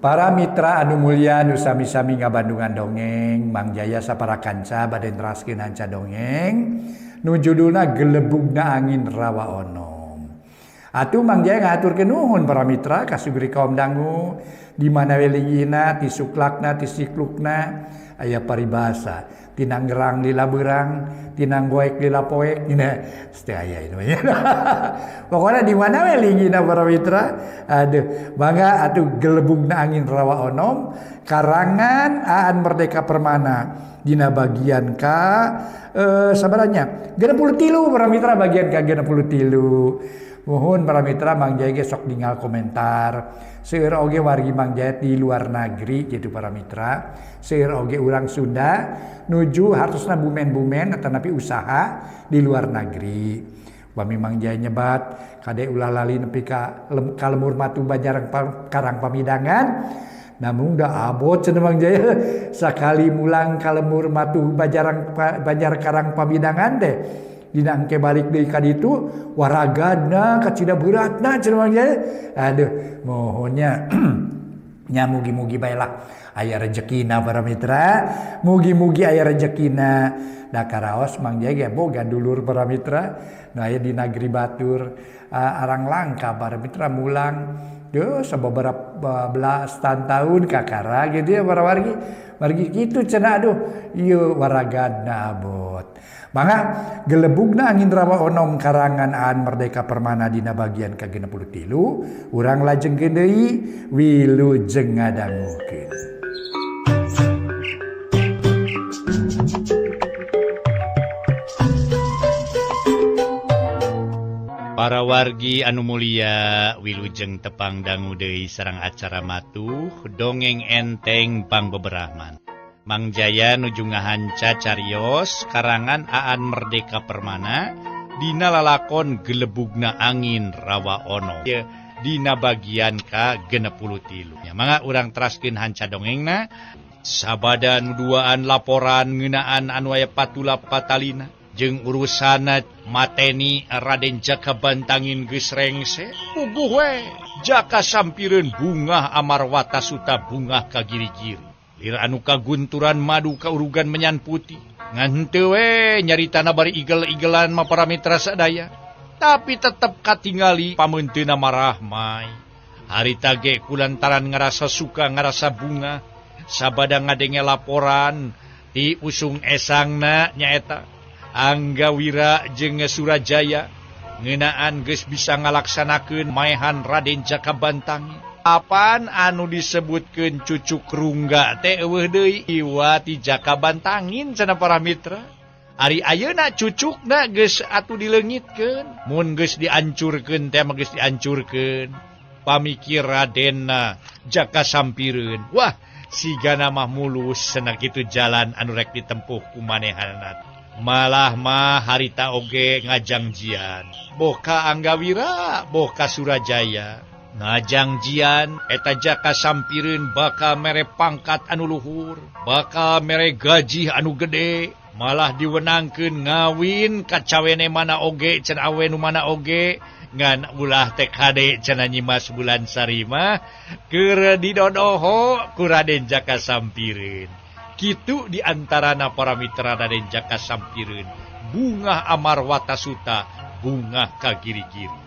Para mitra anu mulya nu sami-sami ngabandungan dongeng Mang Jaya sapara kanca bade neraskeun hanca dongeng nu judulna Gelebugna Angin Rawa Onom. Atuh Mang Jaya ngaturkeun nuhun para mitra kasugri kaum dangu di mana we linggihna ti suklakna ti siklukna aya paribasa tinanggerang lila beurang tinang goek lila poek dina teu aya ieu pokona di mana we linggihna para mitra bangga atuh Gelebugna Angin Rawa Onom karangan Aan Merdeka Permana dina bagian ka sabaranya 63 para mitra bagian ka 63. Mohon para mitra Mang Jaya sok tinggal komentar. Seueur oge wargi Mang Jaya di luar negeri gitu para mitra. Seueur oge urang Sunda nuju hartosna bumen-bumen atanapi usaha di luar negeri. Bami Mang Jaya nyebat kade ulah lali nepi ka lemur matu Banjar Karang Pamidangan. Namun da abot cenah Mang Jaya sakali mulang ka lemur matu Banjar Karang Pamidangan teh dina engke balik deui ka ditu waragana kacida beratna cenah Mang Jaya. Aduh mohonnya nya mugi-mugi bae lah aya rezekina para mitra, mugi-mugi aya rezekina. Da karaos Mang Jaya ge boga dulur para mitra nu aya di Nagri Batur arang langka para mitra mulang yo sababaraha belasan tahun kakara gitu ya para wargi kitu cenah aduh ieu waragana abot. Mangga Gelebugna Angin Rawa Onom karangan Aan Merdeka Permana dina bagian ka-63 urang lajengkeun deui wilujeng ngadangukeun. Para wargi anu mulia wilujeng tepang dangu deui sareng acara matuh dongeng enteng Pangbeberahman. Mang Jaya nuju ngahanca carios karangan Aan Merdeka Permana dina lalakon Gelebugna Angin Rawa Onom dina bagian ka 63. Mangga urang teraskeun hanca dongengna sabada nuduaan laporan ngeunaan anu aya patula patalina jeung urusana mateni Raden Jaka Bantangin geus rengse puguh we jaka sampireun bungah Amarwata Suta bungah kagiri-giri. Lir anu kagunturan madu kaurugan menyan putih. Ngan henteu we nyaritana bari igel-igelan mah para mitra sadaya. Tapi tetep katingali pameunteuna marahmai. Harita ge kulantaran ngarasa suka ngarasa bunga. Sabada ngadenge laporan ti usung esangna nyaeta Anggawira jeung Surajaya ngeunaan geus bisa ngalaksanakeun maehan Raden Jaka Bantangin. Apan anu disebutkeun cucuk rungga teh eueuh deui iwa ti Jaka Bantangin cenah para mitra. Ari ayeuna cucukna geus atuh dileungitkeun, mun geus diancurkeun teh mah geus diancurkeun. Pamikir Radenna Jaka sampireun. Wah, sigana mah mulus cenah kitu jalan anu rek ditempuh ku manehanna. Malah mah harita oge ngajangjian. Boh ka Anggawira, boh ka Surajaya. Ngajangjian eta Jaka sampireun bakal mere pangkat anu luhur, bakal mere gaji anu gede, malah diwenangkeun ngawin ka cawene mana oge cenah awe nu mana oge ngan ulah teh kade cenah Nyimas Bulan Sari mah keur didodoho ku Raden Jaka sampireun. Kitu di antarana para mitra Raden Jaka sampireun bungah Amarwata Suta bungah kagiri-giri.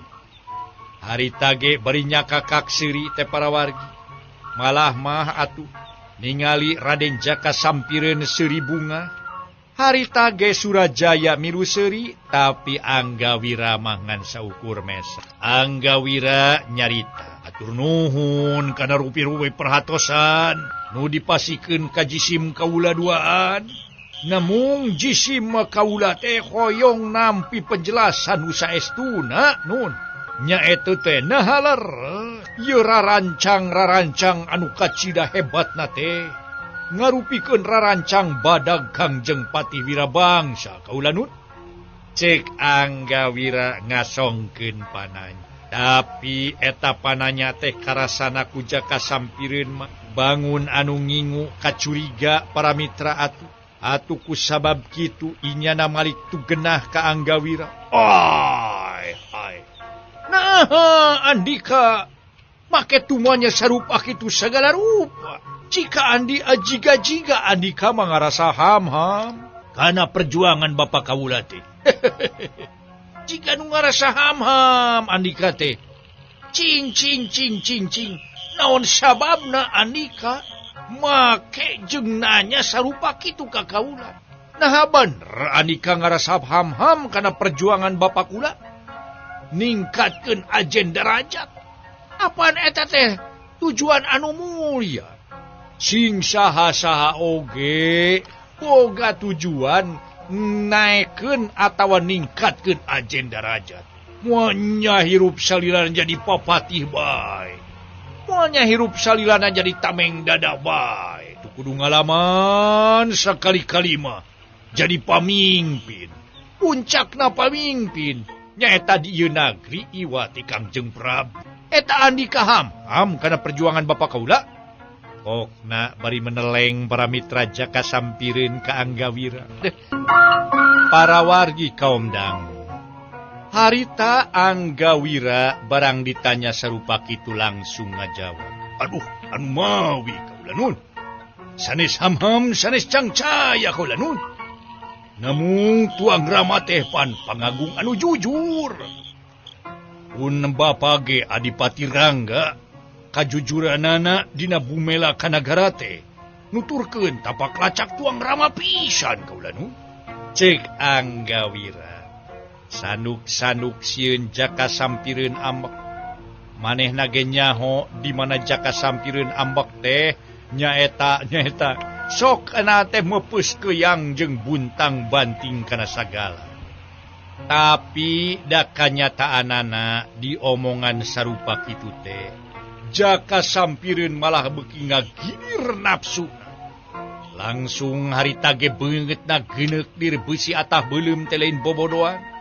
Harita ge bari nyakakak seuri teh para wargi. Malah mah atuh ningali Raden Jaka sampireun seuri bunga. Harita ge Surajaya milu seuri tapi Anggawira mah ngan saukur mesa. Anggawira nyarita atur nuhun kana rupi-rupi perhatosan nu dipasikeun ka jisim kaula duaan. Namun jisim kaula teh hoyong nampi penjelasan nu saestuna nun. Nya etu teh nahaler ieu rarancang anu kacida hebatna teh ngarupikeun rarancang badag Kangjeng Pati Wirabangsa kaula nun. Cek Anggawira ngasongkeun pananya. Tapi eta pananya teh karasana ku Jaka sampireun mah bangun anu ngingu kacuriga para mitra atuh ku sabab kitu inyana malik tugenah ka Anggawira. Ai. Nah, Andika, make tumanya sarupa kitu segala rupa. Jika andi ajiga-jiga andika mangarasa ham-ham kana perjuangan bapa kaula teh. Jika nu ngarasa ham-ham andika teh. Cing naon sababna andika make jeung nanya sarupa kitu ka kaula. Nah bener andika ngarasa ham-ham kana perjuangan bapa kula. Ningkatkeun ajen derajat. Apaan eta teh tujuan anu mulia? Sing saha-saha oge boga tujuan naikeun atawa ningkatkeun ajen derajat. Moalnya hirup salilana jadi papatih bae. Moalnya hirup salilana jadi tameng dada bae. Tu kudu ngalaman sakali-kali mah jadi pamimpin. Puncakna pamimpin nyaeta di ieu nagri iwa ti Kangjeng Prabu. Eta andika ham kana perjuangan bapa kaula. Kokna bari meneleng para mitra jaka sampireun ka Anggawira. Para wargi kaum dangu. Harita Anggawira barang ditanya sarupa kitu langsung ngajawab. Aduh, anu mawi kaula nun. Sanes ham-ham, sanes cangcaya kaula nun. Namun tuang rama teh pan pangagung anu jujur. Pun bapa ge Adipati Rangga kajujuranana dina bumela kanagara teh nuturkeun tapak lacak tuang rama pisan kaula nu. Cek Anggawira sanuk-sanuk sieun jaka sampireun ambek manehna ge nyaho di mana jaka sampireun ambek teh nyaeta sok ana teh meupus keuyang jeung buntang banting kana sagala. Tapi da kanyataanana di omongan sarupa kitu teh jaka sampireun malah beuki ngagilir nafsu. Langsung harita ge beungeutna geuneuk dir beusi atah beuleum teh lain bobodohan.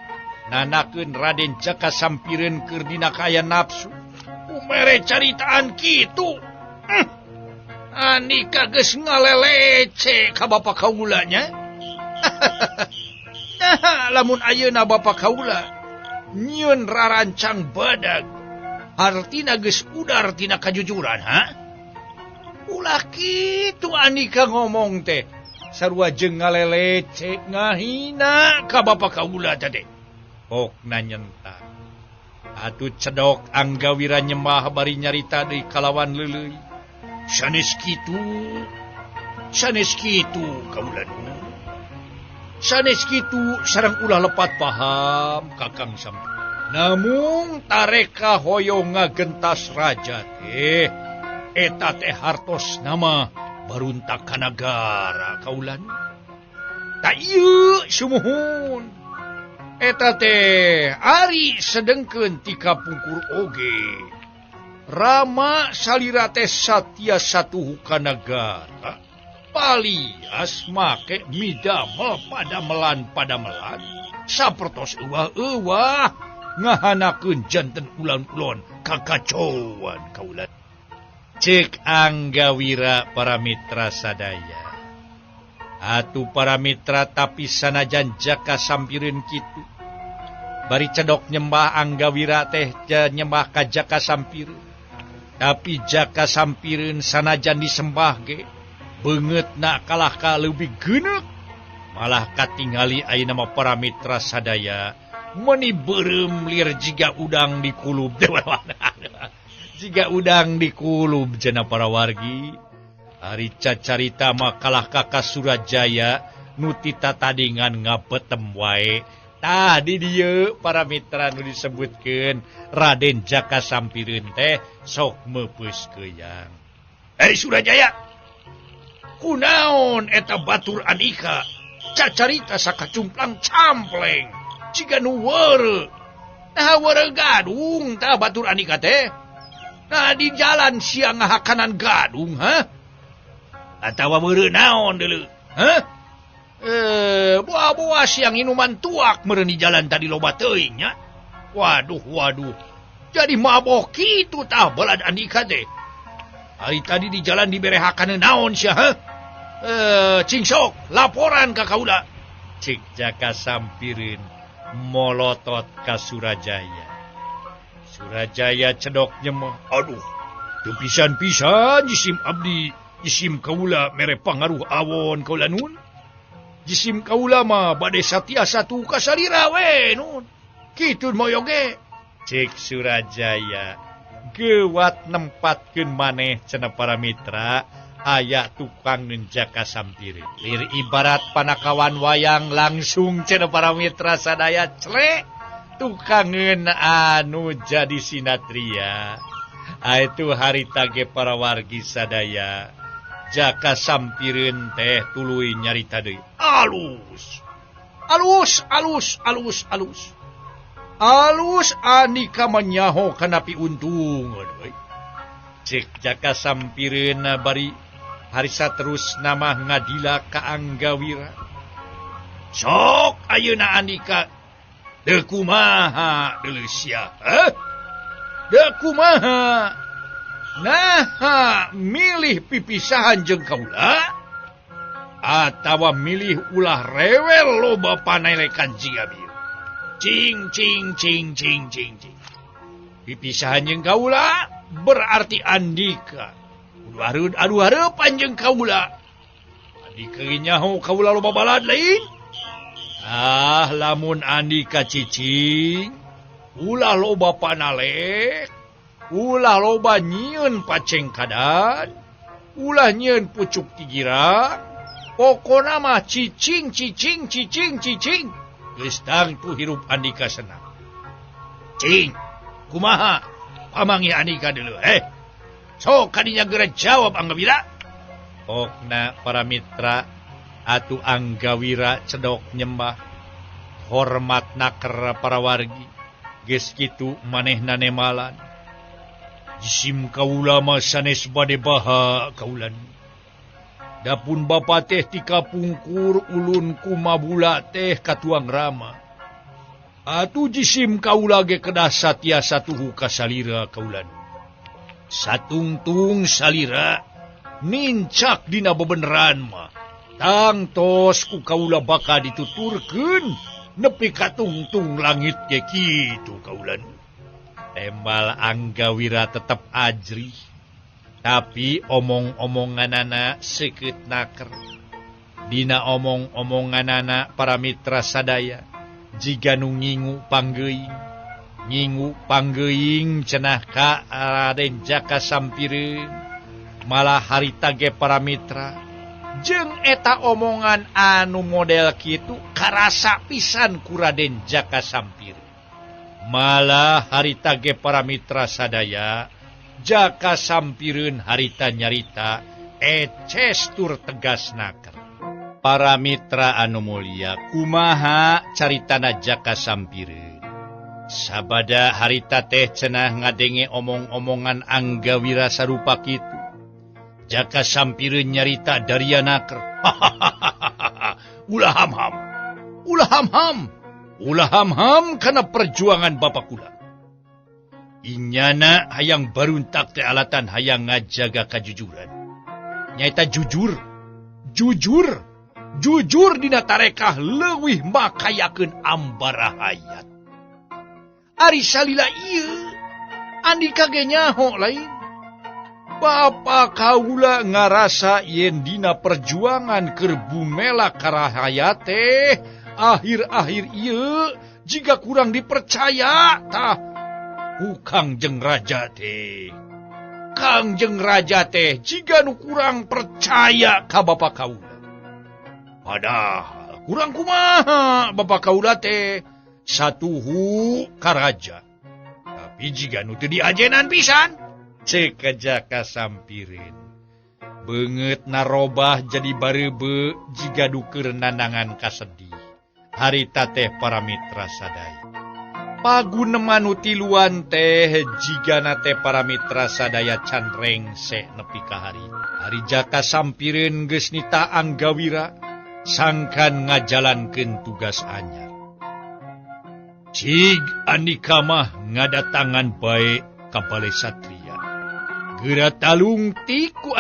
Nanakeun Raden Jaka Sampireun keur dina kaya nafsu. Umere caritaan kitu. Andika geus ngalelece ka bapa kaula nya. Lamun ayeuna bapa kaula nyieun rarancang badag. Artina geus udar tina kajujuran, ha? Ulah kitu andika ngomong teh. Sarua jeung ngalelece ngahina ka bapa kaula teh. Pokna nyentak. Atuh cedok Anggawira nyembah bari nyarita deui kalawan leuleuy. Sanes kitu kaula nu. Sanes kitu sareng ulah lepat paham Kakang Sampi. Namun tareka hoyong ngagentas raja teh eta teh hartos nama baruntak ka nagara kaula nu. Ta ieu sumuhun. Eta teh ari sedengkeun ti kapungkur oge. Rama salira teh satya satuhu ka nagara. Palias make midamel padamelan. Sapertos euwah-euwah ngahanakeun janten ulan-ulon kakacauan kaula. Cek Anggawira para mitra sadaya. Atuh para mitra tapi sanajan jaka sampireun kitu. Bari cedok nyembah Anggawira teh nyembah ka jaka sampireun. Tapi jaka sampireun sanajan disembah ge beungeutna kalah ka leuwih geuneuk. Malah katingali ayeuna mah para mitra sadaya meuni beureum lir jiga udang di kulub. Jiga udang di kulub cenah para wargi. Ari cacarita mah kalah ka Surajaya nu tita tadingan ngabetem wae. Tadi dieu para mitra nu disebutkeun Raden Jaka Sampireun teh sok meupeus keuyang. Surajaya. Kunaon eta batur andika? Cacarita sakacumplang campleng. Jiga nu weureu. Nah weureu gadung tah batur andika teh. Nah di jalan siang ngahakanan gadung, ha? Atawa weureu naon deuleu? Hah? Buah-buah siang inuman tuak meureun di jalan tadi loba teuing nya. Waduh. Jadi mabok kitu tah balad andika teh. Hari tadi di jalan diberehakan naon sia, ha? Cingsok, laporan ka kaula. Cik Jaka Sampireun molotot ka Surajaya. Surajaya cedok nyemeh. Aduh, Teu pisan-pisan jisim abdi, jisim kaula mere pangaruh awon kaula nun. Jisim kaula mah bade satiasa tu kasalira we nun. Kitu moyong ge. Cek Surajaya, gewat nempatkeun maneh cenah para mitra, aya tukang nenjaka sampireun. Lir ibarat panakawan wayang langsung cenah para mitra sadaya clek tukangeun anu jadi sinatria. Itu harita ge para wargi sadaya. Jaka sampireun teh tuluy nyarita deui. Alus. Alus Andika manyaho kana piuntungan. Cek jaka sampireun bari harisa terus nama ngadila ka Anggawira. Sok ayeuna Andika deuk kumaha deuleu sia. Deuk kumaha? Nah, milih pipisahan jeung kaula atawa milih ulah rewel loba panelekan jigabi. Cing. Pipisahan jeung kaula berarti Andika. Adu hareupan jeung kaula. Andika nyaho kaula loba balad lain. Lamun Andika cicing, ulah loba panalek, ulah loba nyieun paceng kadan, ulah nyieun pucuk tigira, pokona mah cicing. Geus tangtu hirup Andika senang. Cing, kumaha? Pamanggih Andika dulu. Sok kadinya geura jawab Anggawira. Okna para mitra atu Anggawira cedok nyembah. Hormat naker para wargi. Geus kitu manehna nemalan. Jisim kaula mah sanes bade baha kaulan. Dapun bapa teh tika pungkur ulun kumabula teh katuang rama. Atu jisim kaula ge kedah satiasa tuhu kasalira kaulan. Satungtung salira nincak dina bebeneran mah. Tangtos ku kaula baka dituturkeun nepi ka tungtung langit ge kitu kaulan. Tembal Anggawira tetep ajrih. Tapi omong-omonganana seukeut naker. Dina omong-omonganana para mitra sadaya jiga nu ngingu panggeuing cenah ka Raden Jaka sampireun. Malah harita ge para mitra jeung eta omongan anu model kitu karasa pisan ku Raden Jaka sampireun. Malah harita ge para mitra sadaya Jaka sampireun harita nyarita eces tur tegas naker. Para mitra anu mulia, kumaha caritana Jaka sampireun? Sabada harita teh cenah ngadenge omong-omongan Anggawira sarupa kitu. Jaka sampireun nyarita daria naker. Ulah hamham kana perjuangan bapak kula. Inyana hayang baruntak teh alatan hayang ngajaga kajujuran. Nyaita jujur dina tarekah leuwih makayakeun ambara hayat. Ari salila ieu Andika ge nyaho lain. Bapa kaula ngarasa yen dina perjuangan keur bumela karahayat teh akhir-akhir ieu jika kurang dipercaya tah Kangjeng Raja teh. Kangjeng Raja teh jika nu kurang percaya ka bapa kaula. Padahal kurang kumaha bapa kaula teh satuhu ka raja. Tapi jika nu teu diajenan pisan, cek Jaka sampireun. Beungeut narobah jadi barebe jika duker nandangan kasedih. Harita teh para mitra sadaya. Paguneman utiluan teh jigana teh para mitra sadaya can rengse nepi ka hari Jaka sampireun geus nita Anggawira sangkan ngajalankeun tugas anyar. Cig Andika mah ngadatangan bae ka Balai Satria. Geura talung ti ku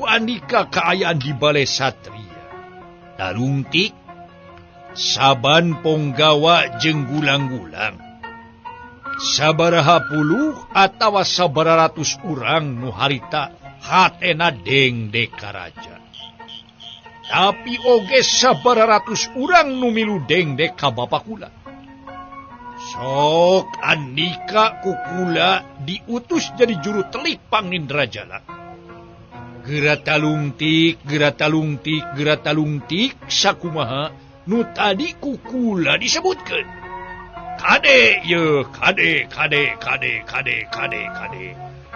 Andika kaayaan di Balai Satria. Talung ti saban ponggawa jeung gulang-gulang. sabaraha puluh atawa sabaratus urang nu harita hatena dengdek ka raja. Tapi oge sabaratus urang nu milu dengdek ka bapa kula. Sok Andika ku kula diutus jadi juru telik Pangindrajala. Geura talungtik sakumaha nu tadi ku kula disebutkeun.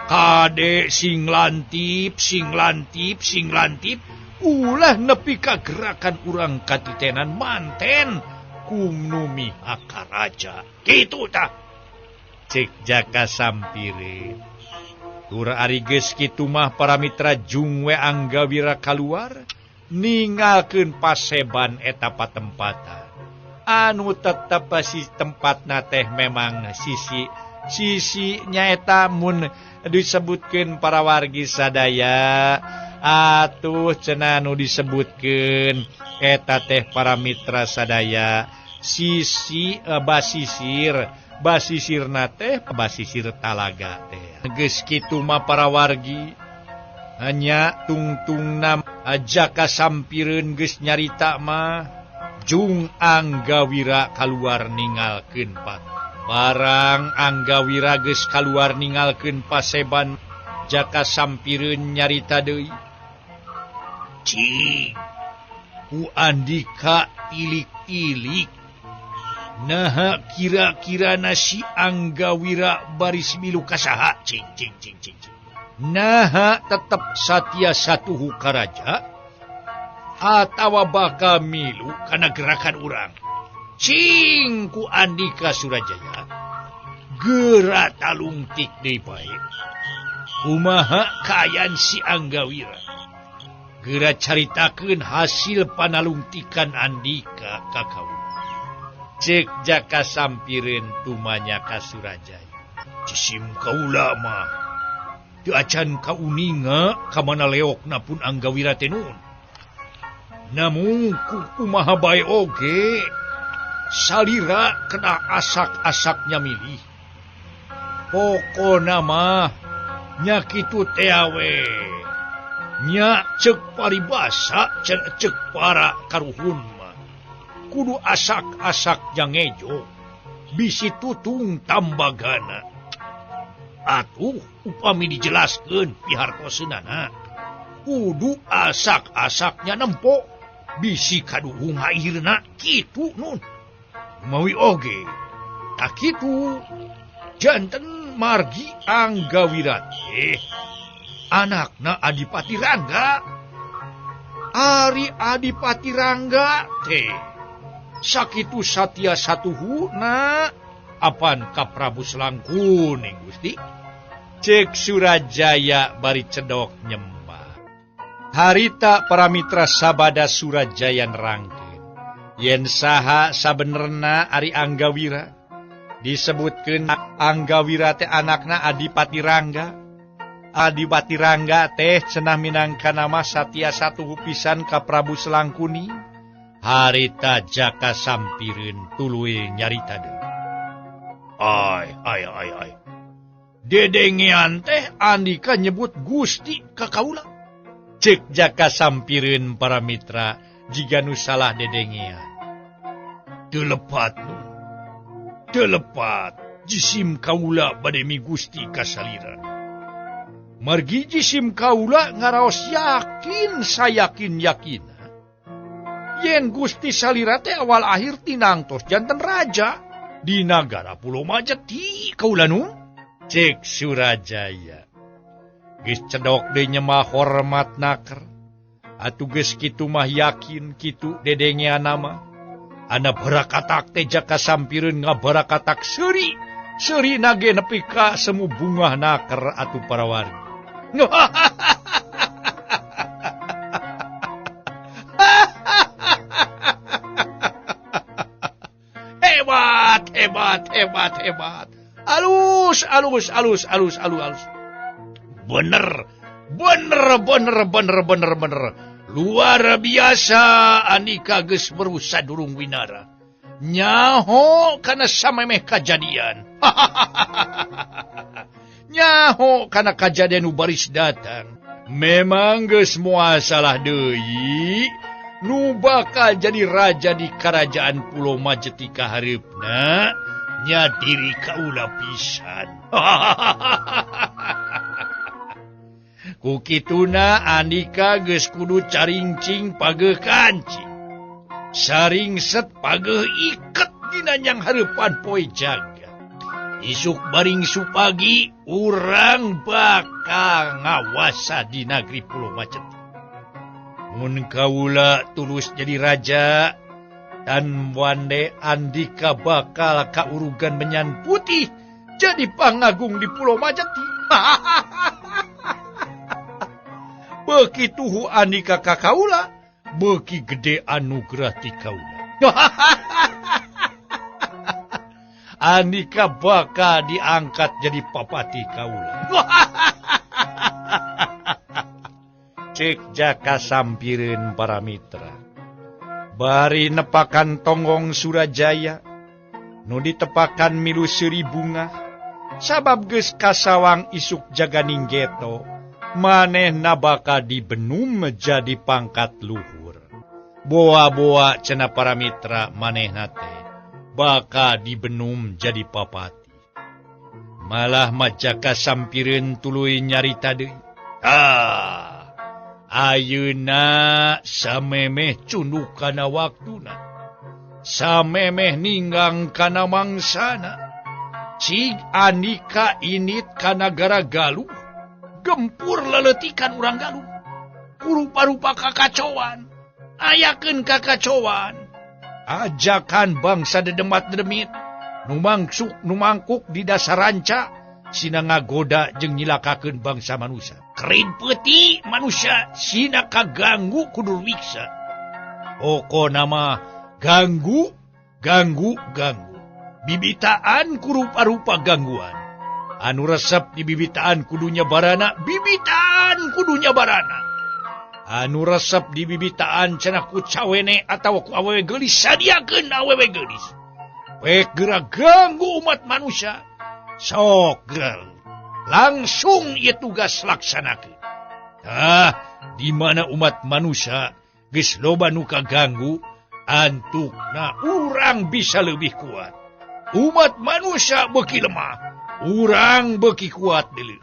Kade sing lantip ulah nepi ka gerakan urang katitenan manten kumnu mihak ka raja. Kitu tah. Cek Jaka Sampire. Tur ari geus kitu mah para mitra jung we Anggawira kaluar ninggalkeun paseban eta patempatan. Anu tetep si tempatna teh memang sisi nyaeta mun disebutkeun para wargi sadaya atuh cenah nu disebutkeun eta teh para mitra sadaya sisi basisirna teh basisir talaga teh. Geus kitu mah para wargi hanya tungtungna Jaka Sampireun geus nyarita mah jung Anggawira kaluar ninggalkeun barang Anggawira geus kaluar ninggalkeun paseban Jaka Sampireun nyarita deui. Cing ku Andika ilik-ilik naha kira-kirana si Anggawira baris milu kasaha cing. Naha tetep satya satuhu ka raja atawa bakal milu kana gerakan urang. Cing ku Andika Surajaya geura talungtik deui bae. Kumaha kaayaan si Anggawira? Geura caritakeun hasil panalungtikan Andika ka kaula. Cek Jaka Sampireun tumanya ka Surajaya. Jisim kaula mah teu acan kauninga ka mana leokna pun Anggawira teh nun. Namun kumaha bae oge salira kena asak-asaknya milih. Pokona mah nya kitu teh we. Nya ceuk paribasa ceuk para karuhun mah. Kudu asak-asak jangejo bisi tutung tambagana. Atuh upami dijelaskeun pihartoseunana kudu asak-asaknya nempok bisi kaduhung hairna kitu nun. Mawi oge tak kitu janten margi Anggawira teh anakna Adipati Rangga. Ari Adipati Rangga teh sakitu satya satuhuna apan ka Prabu Selangkuning Gusti. Cek Surajaya bari cedok nyembah. Harita para mitra sabada Surajaya nerangkeun yen saha sabenerna ari Anggawira disebutkeun Anggawira teh anakna Adipati Rangga. Adipati Rangga teh cenah minangka nama satya satuhu pisan ka Prabu Selangkuni. Harita Jaka Sampireun tuluy nyarita deui. Ai. Dedengean teh Andika nyebut Gusti ka kaula. Cek Jaka Sampireun para mitra jiga nu salah dedengean. Teu lepat jisim kaula bade mi Gusti ka salira. Margi jisim kaula ngaraos yakin sayakin yen Gusti salira teh awal akhir tinangtos janten raja di nagara Pulau Majati kaula nu. Cek Surajaya geus cedok deui nyemah hormat naker. Atuh geus kitu mah yakin kitu dedengeanna mah ana barakatak teh Jaka Sampireun ngabarakatak seuri nage nepi ka semu bungah naker atuh para wargi. Hebat. Alus. Bener. Luar biasa Andika geus berusaha durung winara. Nyaho kana samemeh kajadian. Nyaho kana kajadian nu baris datang. Memang geus moal salah deui nu bakal jadi raja di kerajaan Pulau Majeti kahareupna nya diri kaula pisan. Ku kituna Andika geus kudu caringcing pageuh kancing. Saring set pageuh iket dina nyang hareupan poe jaga. Isuk baring supagi urang bakal ngawasa di negeri Pulau Majeti. Mun kaula tulus jadi raja dan wande Andika bakal kaurugan menyan putih jadi pangagung di Pulau Majeti. Begitu Andika ka kaula, beki gede anugerah ti kaula. Andika bakal diangkat jadi papati kaula. Cek jaka sampireun para mitra. Bari nepakan tonggong Surajaya, nu ditepakan milu seuri bunga, sabab geus kasawang isuk jaganing geto, manehna bakal dibenum jadi pangkat luhur. Boa-boa cenah para mitra manehna teh bakal dibenum jadi papati. Malah majaka sampireun tuluy nyarita deui. Ayeuna samemeh cunduk kana waktuna. Samemeh ninggang kana mangsana. Cig Andika init kana gara Galuh. Gempur leletikan urang Galuh. Rupa-rupa kakacoan. Ayakeun kakacoan. Ajakan bangsa dedemat-dedemit. Numangkuk di dasar ranca. Sina ngagoda jeung nyilakakeun bangsa manusia. Kerin peuti manusia sina kaganggu kudur wiksa. Pokona mah ganggu. Bibitaan ku rupa-rupa gangguan. Anu resep di bibitaan kudunya barana, bibitaan kudunya barana. Anu resep di bibitaan cenah ku cawene atawa ku awewe geulis sadiakeun awewe geulis. Pek geura ganggu umat manusia. Sok girl, langsung ieu tugas laksanakeun. Di mana umat manusia geus loba nu kaganggu, antukna urang bisa lebih kuat. Umat manusia beuki lemah, urang beuki kuat deuleu.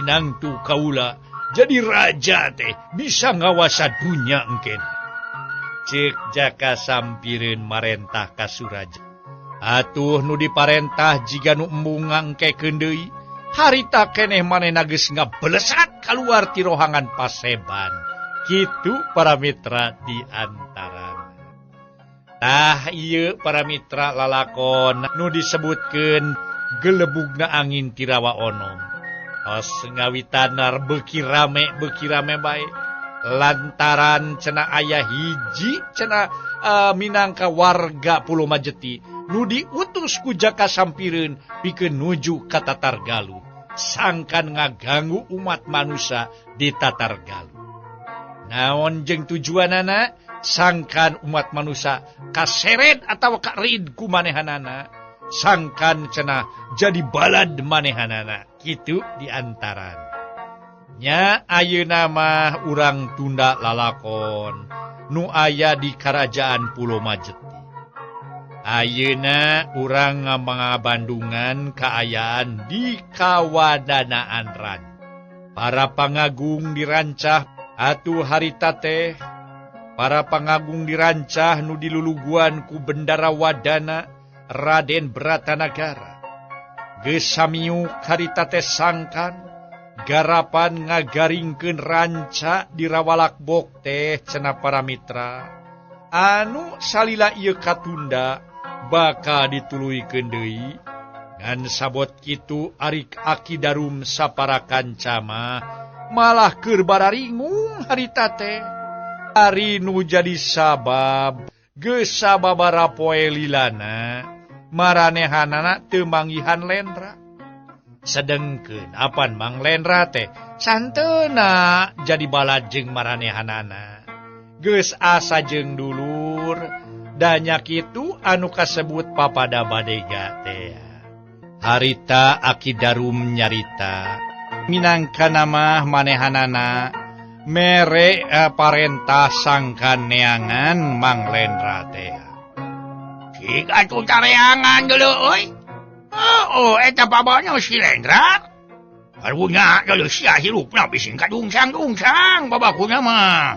Inang tu kaula jadi raja teh bisa ngawasa dunya engken. Cek jaka sampireun marentah ka Suraja. Atuh nu diparentah jiga nu embung ngangkekeun deui, harita keneh manehna geus ngabelesat kaluar ti rohangan paseban. Kitu para mitra di antarana. Tah ieu para mitra lalakon nu disebutkeun gelebugna angin ti rawa onom. Tos ngawitanar beuki rame bae. Lantaran cenah aya hiji cenah minangka warga Pulau Majeti nu diutus ku jaka sampireun pikeun nuju ka Tatar Galuh, sangkan ngaganggu umat manusia di Tatar Galuh. Naon jeung tujuanana? Sangkan umat manusia kaseret atawa karid ku manehanana, sangkan cenah jadi balad manehanana. Kitu di antaran. Nya ayeuna mah urang tunda lalakon nu aya di Karajaan Pulau Majeti. Ayeuna urang ngabandungan kaayaan di Kawadanaan Ran. Para pangagung dirancah atuh harita teh. Para pangagung dirancah nu diluluguan ku Bendara Wadana Raden Bratanagara. Geus samiuk harita teh sangkan garapan ngagaringkeun ranca di Rawalakbok teh cenah para mitra. Anu salila ieu katunda bakal dituluykeun deui ngan sabot kitu ari Aki Darum sapara kancama malah keur bararingung harita teh. Ari nu jadi sabab geus sababara poe lilana maranehanana teu manggihan lendra. Sedengkeun apan Mang Lendra teh santeuna jadi balad jeung maranehanana. Geus asa jeung dulur Danyak itu anu kasebut papada badega teh. Harita Aki Darum nyarita minangka nama manehanana mere parentah sangkan neangan Mang Lendra teh. Jika tu tareangan dulu, oi. Oh, eta babanya si Lendra. Karunya dulu sia hirupna bising kadungsang-dungsang babakunya mah.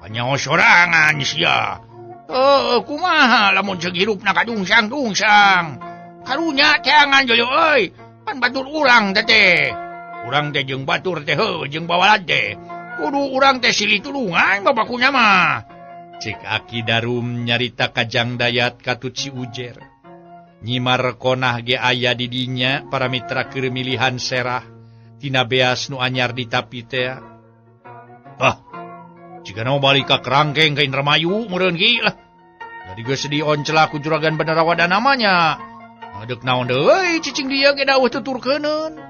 Hanya sorangan sia. Kumaha lamun ceuk hirupna kadungsang-dungsang. Karunya teangan dulu, oi. Pan batur urang teh. Urang teh jeung batur teh jeung bawalad teh. Kudu urang teh silih tulungan babakunya mah. Cik Aki Darum nyarita Kajang Dayat katut si Ujer. Nyimar konah ge aya di dinya para mitra keur milihan serah tina beas nu anyar di tapi teh. Jika nu balik ka kerangkeng ka Indramayu meureun ki lah. Jadi geus dioncela ku juragan Benerawada namanya. Ngadeg naon deui cicing dia ge dawuh tuturkeuneun.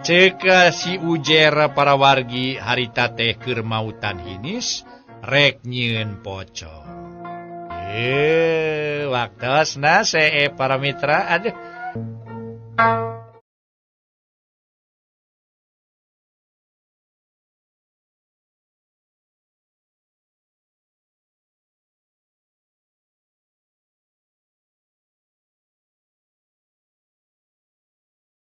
Cek si Ujer para wargi harita teh keur mautan hinis rek nyieun pocong. Waktosna para mitra aduh.